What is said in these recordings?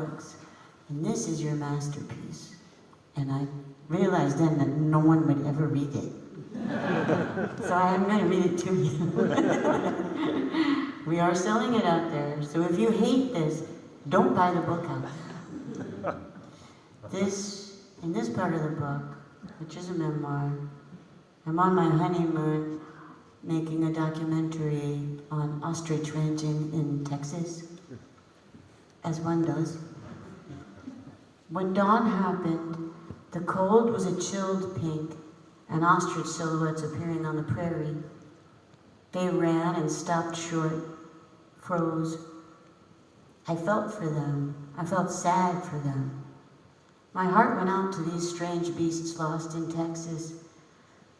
books, and this is your masterpiece. And I realized then that no one would ever read it. So I'm going to read it to you. We are selling it out there, so if you hate this, don't buy the book out there. In this part of the book, which is a memoir, I'm on my honeymoon making a documentary on ostrich ranching in Texas, as one does. When dawn happened, the cold was a chilled pink, and ostrich silhouettes appearing on the prairie. They ran and stopped short, froze. I felt for them. I felt sad for them. My heart went out to these strange beasts lost in Texas,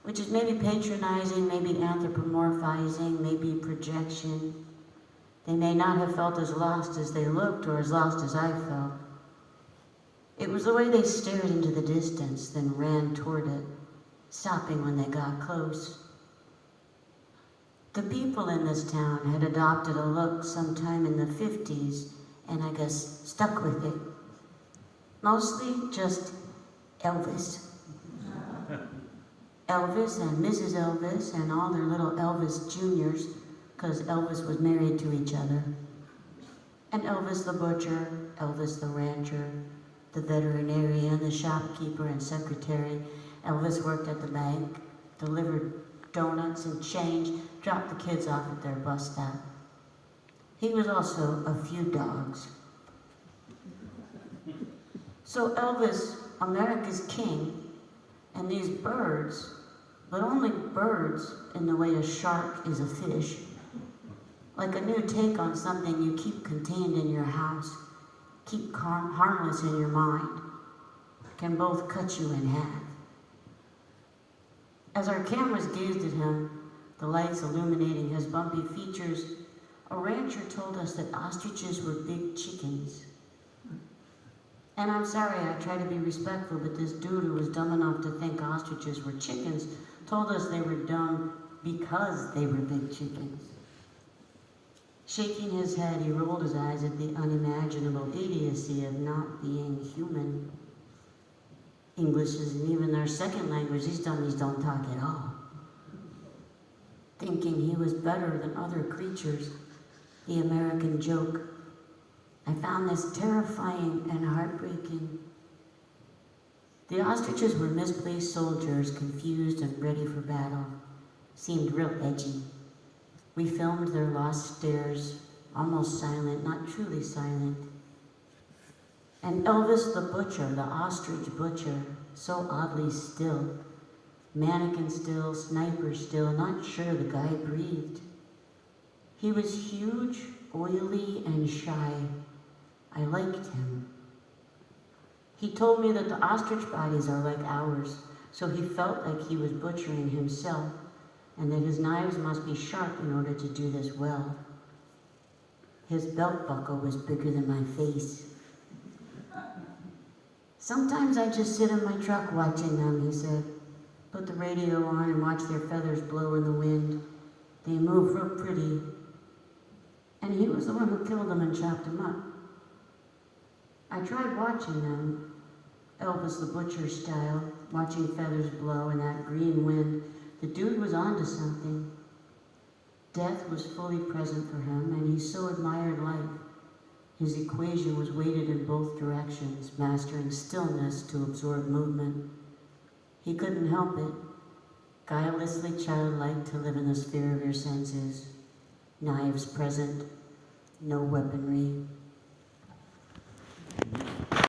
which is maybe patronizing, maybe anthropomorphizing, maybe projection. They may not have felt as lost as they looked or as lost as I felt. It was the way they stared into the distance, then ran toward it, stopping when they got close. The people in this town had adopted a look sometime in the 50s, and I guess stuck with it. Mostly just Elvis. Elvis and Mrs. Elvis and all their little Elvis Juniors, because Elvis was married to each other. And Elvis the butcher, Elvis the rancher, the veterinarian, the shopkeeper and secretary. Elvis worked at the bank, delivered donuts and change, dropped the kids off at their bus stop. He was also a few dogs. So Elvis, America's king, and these birds, but only birds in the way a shark is a fish, like a new take on something you keep contained in your house, keep harmless in your mind, can both cut you in half. As our cameras gazed at him, the lights illuminating his bumpy features, a rancher told us that ostriches were big chickens. And I'm sorry, I try to be respectful, but this dude who was dumb enough to think ostriches were chickens told us they were dumb because they were big chickens. Shaking his head, he rolled his eyes at the unimaginable idiocy of not being human. English isn't even their second language. These dummies don't talk at all. Thinking he was better than other creatures, the American joke. I found this terrifying and heartbreaking. The ostriches were misplaced soldiers, confused and ready for battle. Seemed real edgy. We filmed their lost stares, almost silent, not truly silent. And Elvis the butcher, the ostrich butcher, so oddly still. Mannequin still, sniper still, not sure the guy breathed. He was huge, oily, and shy. I liked him. He told me that the ostrich bodies are like ours, so he felt like he was butchering himself, and that his knives must be sharp in order to do this well. His belt buckle was bigger than my face. Sometimes I just sit in my truck watching them, he said. Put the radio on and watch their feathers blow in the wind. They move real pretty. And he was the one who killed them and chopped them up. I tried watching them, Elvis the butcher style, watching feathers blow in that green wind. The dude was onto something. Death was fully present for him, and he so admired life. His equation was weighted in both directions, mastering stillness to absorb movement. He couldn't help it. Guilelessly childlike to live in the sphere of your senses. Knives present, no weaponry.